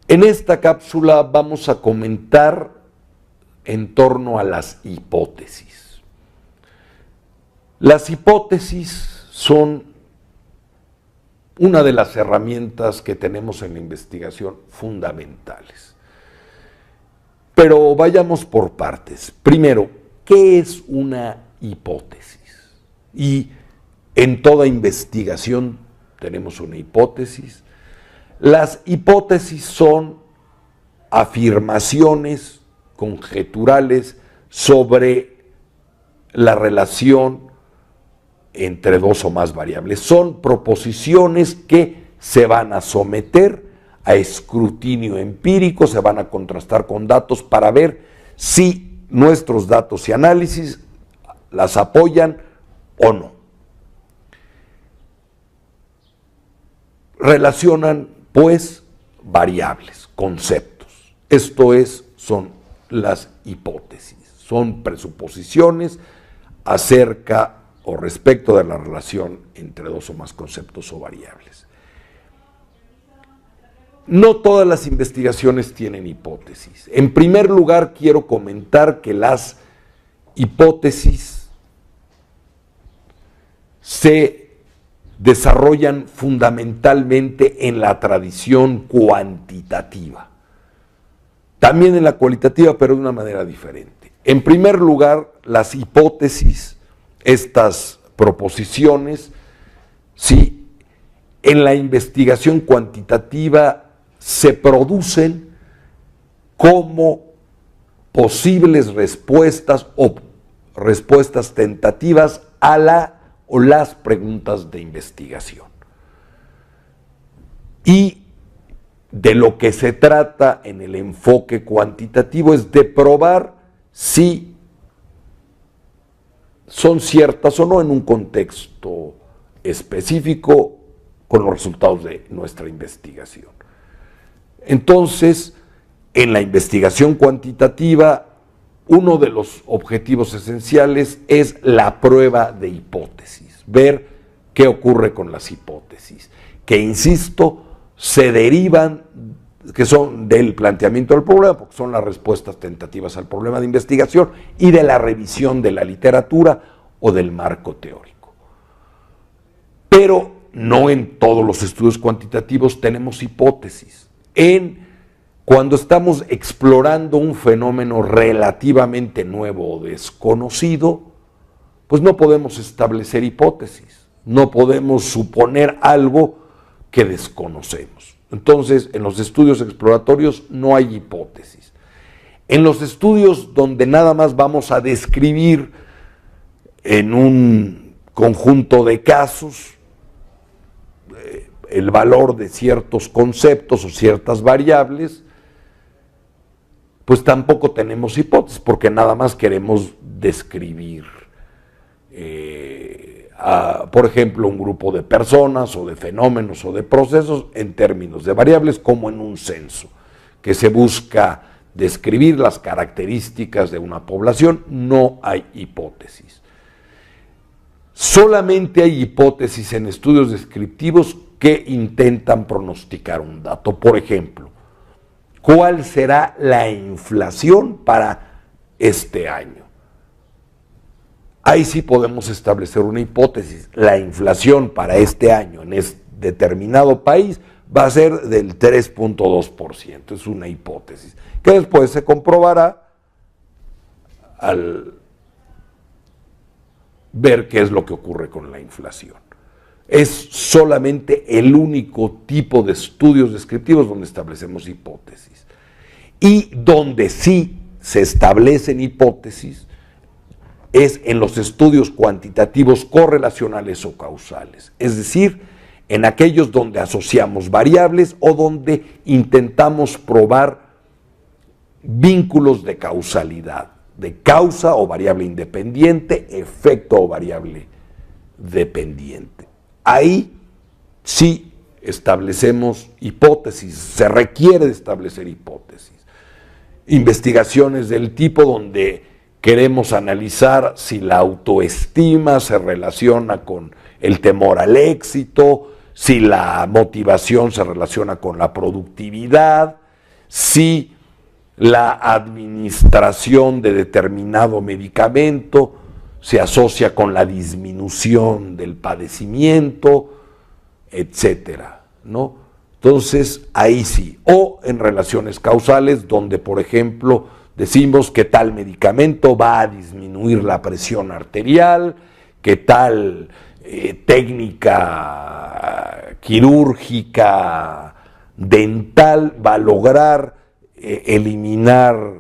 En esta cápsula vamos a comentar en torno a las hipótesis. Las hipótesis son una de las herramientas que tenemos en la investigación fundamentales. Pero vayamos por partes. Primero, ¿qué es una hipótesis? Y en toda investigación tenemos una hipótesis. Las hipótesis son afirmaciones conjeturales sobre la relación entre dos o más variables. Son proposiciones que se van a someter a escrutinio empírico, se van a contrastar con datos para ver si nuestros datos y análisis las apoyan o no. Relacionan, pues, variables, conceptos. Esto son las hipótesis. Son presuposiciones acerca o respecto de la relación entre dos o más conceptos o variables. No todas las investigaciones tienen hipótesis. En primer lugar, quiero comentar que las hipótesis se desarrollan fundamentalmente en la tradición cuantitativa. También en la cualitativa, pero de una manera diferente. En primer lugar, las hipótesis, estas proposiciones, sí, en la investigación cuantitativa se producen como posibles respuestas o respuestas tentativas a la o las preguntas de investigación. Y de lo que se trata en el enfoque cuantitativo es de probar si son ciertas o no en un contexto específico con los resultados de nuestra investigación. Entonces, en la investigación cuantitativa, uno de los objetivos esenciales es la prueba de hipótesis, ver qué ocurre con las hipótesis, que, insisto, se derivan, que son del planteamiento del problema, porque son las respuestas tentativas al problema de investigación, y de la revisión de la literatura o del marco teórico. Pero no en todos los estudios cuantitativos tenemos hipótesis. Cuando estamos explorando un fenómeno relativamente nuevo o desconocido, pues no podemos establecer hipótesis, no podemos suponer algo que desconocemos. Entonces, en los estudios exploratorios no hay hipótesis. En los estudios donde nada más vamos a describir en un conjunto de casos el valor de ciertos conceptos o ciertas variables, pues tampoco tenemos hipótesis, porque nada más queremos describir, por ejemplo, un grupo de personas o de fenómenos o de procesos en términos de variables, como en un censo, que se busca describir las características de una población. No hay hipótesis. Solamente hay hipótesis en estudios descriptivos que intentan pronosticar un dato. Por ejemplo, ¿cuál será la inflación para este año? Ahí sí podemos establecer una hipótesis. La inflación para este año en este determinado país va a ser del 3.2%. Es una hipótesis que después se comprobará al ver qué es lo que ocurre con la inflación. Es solamente el único tipo de estudios descriptivos donde establecemos hipótesis. Y donde sí se establecen hipótesis es en los estudios cuantitativos correlacionales o causales. Es decir, en aquellos donde asociamos variables o donde intentamos probar vínculos de causalidad, de causa o variable independiente, efecto o variable dependiente. Ahí sí establecemos hipótesis, se requiere de establecer hipótesis. Investigaciones del tipo donde queremos analizar si la autoestima se relaciona con el temor al éxito, si la motivación se relaciona con la productividad, si la administración de determinado medicamento se asocia con la disminución del padecimiento, etcétera, ¿no? Entonces, ahí sí. O en relaciones causales, donde, por ejemplo, decimos que tal medicamento va a disminuir la presión arterial, que tal técnica quirúrgica dental va a lograr eliminar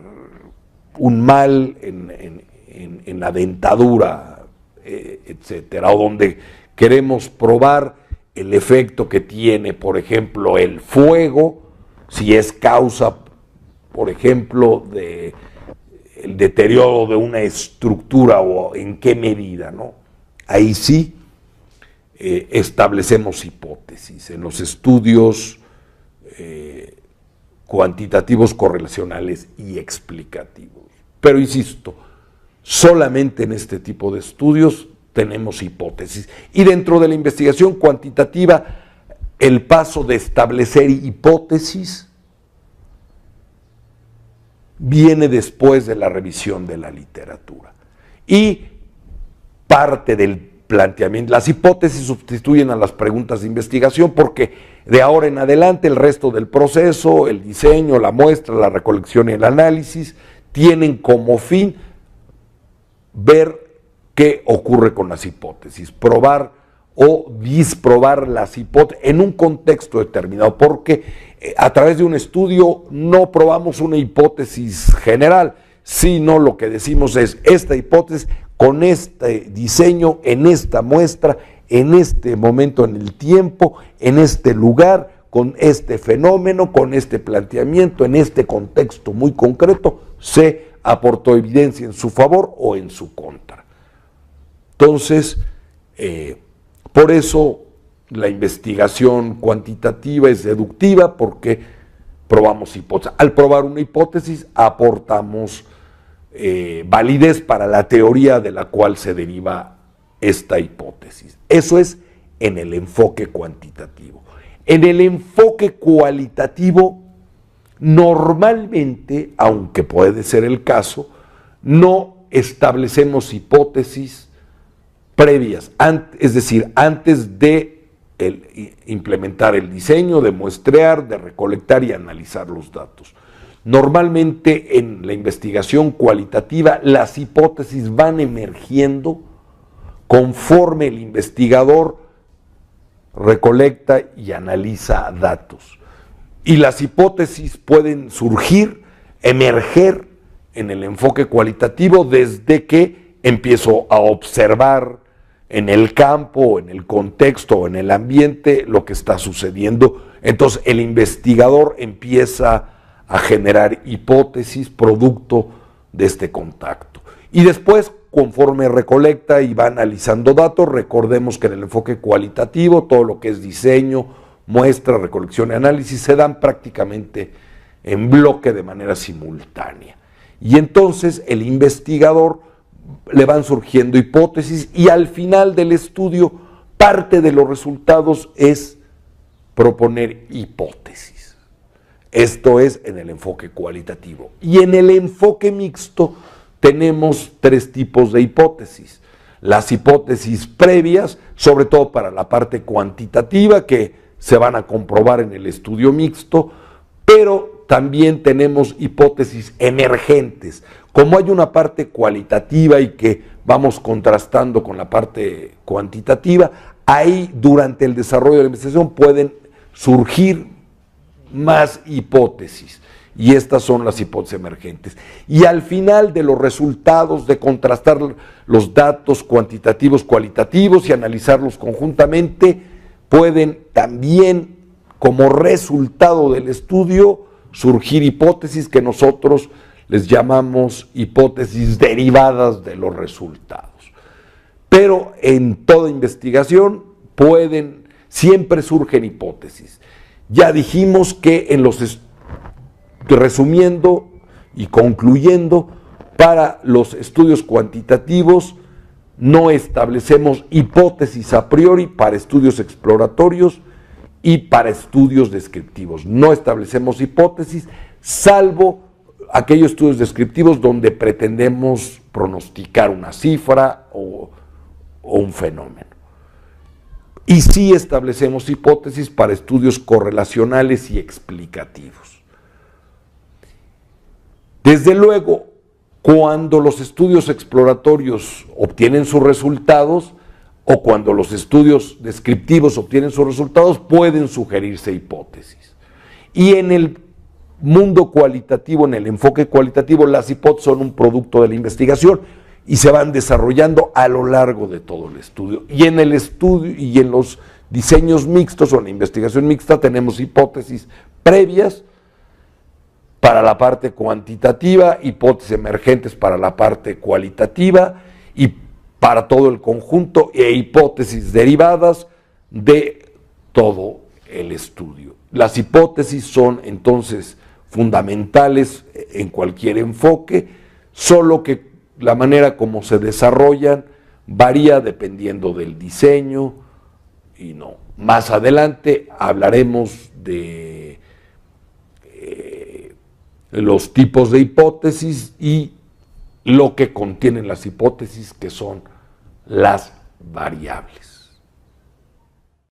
un mal en la dentadura, etcétera, o donde queremos probar el efecto que tiene, por ejemplo, el fuego, si es causa, por ejemplo, de el deterioro de una estructura o en qué medida, ¿no? Ahí sí establecemos hipótesis en los estudios cuantitativos, correlacionales y explicativos. Pero insisto, solamente en este tipo de estudios tenemos hipótesis. Y dentro de la investigación cuantitativa, el paso de establecer hipótesis viene después de la revisión de la literatura. Y parte del planteamiento, las hipótesis sustituyen a las preguntas de investigación porque de ahora en adelante el resto del proceso, el diseño, la muestra, la recolección y el análisis, tienen como fin ver qué ocurre con las hipótesis, probar o disprobar las hipótesis en un contexto determinado, porque a través de un estudio no probamos una hipótesis general, sino lo que decimos es esta hipótesis con este diseño, en esta muestra, en este momento en el tiempo, en este lugar, con este fenómeno, con este planteamiento, en este contexto muy concreto, se aportó evidencia en su favor o en su contra. Entonces, por eso la investigación cuantitativa es deductiva, porque probamos hipótesis. Al probar una hipótesis aportamos validez para la teoría de la cual se deriva esta hipótesis. Eso es en el enfoque cuantitativo. En el enfoque cualitativo, normalmente, aunque puede ser el caso, no establecemos hipótesis previas, es decir, antes de implementar el diseño, de muestrear, de recolectar y analizar los datos. Normalmente en la investigación cualitativa las hipótesis van emergiendo conforme el investigador recolecta y analiza datos. Y las hipótesis pueden surgir, emerger en el enfoque cualitativo desde que empiezo a observar en el campo, en el contexto, en el ambiente lo que está sucediendo. Entonces el investigador empieza a generar hipótesis producto de este contacto. Y después, conforme recolecta y va analizando datos, recordemos que en el enfoque cualitativo todo lo que es diseño, muestra, recolección y análisis se dan prácticamente en bloque de manera simultánea. Y entonces el investigador le van surgiendo hipótesis y al final del estudio parte de los resultados es proponer hipótesis. Esto es en el enfoque cualitativo. Y en el enfoque mixto tenemos tres tipos de hipótesis. Las hipótesis previas, sobre todo para la parte cuantitativa, que se van a comprobar en el estudio mixto, pero también tenemos hipótesis emergentes. Como hay una parte cualitativa y que vamos contrastando con la parte cuantitativa, ahí durante el desarrollo de la investigación pueden surgir más hipótesis, y estas son las hipótesis emergentes. Y al final de los resultados de contrastar los datos cuantitativos, cualitativos y analizarlos conjuntamente, pueden también, como resultado del estudio, surgir hipótesis que nosotros les llamamos hipótesis derivadas de los resultados. Pero en toda investigación siempre surgen hipótesis. Ya dijimos que resumiendo y concluyendo, para los estudios cuantitativos no establecemos hipótesis a priori para estudios exploratorios y para estudios descriptivos. No establecemos hipótesis, salvo aquellos estudios descriptivos donde pretendemos pronosticar una cifra o un fenómeno. Y sí establecemos hipótesis para estudios correlacionales y explicativos. Desde luego, cuando los estudios exploratorios obtienen sus resultados o cuando los estudios descriptivos obtienen sus resultados, pueden sugerirse hipótesis. Y en el mundo cualitativo, en el enfoque cualitativo, las hipótesis son un producto de la investigación y se van desarrollando a lo largo de todo el estudio. Y en el estudio y en los diseños mixtos o en la investigación mixta tenemos hipótesis previas para la parte cuantitativa, hipótesis emergentes para la parte cualitativa y para todo el conjunto e hipótesis derivadas de todo el estudio. Las hipótesis son entonces fundamentales en cualquier enfoque, solo que la manera como se desarrollan varía dependiendo del diseño y no. Más adelante hablaremos de los tipos de hipótesis y lo que contienen las hipótesis, que son las variables.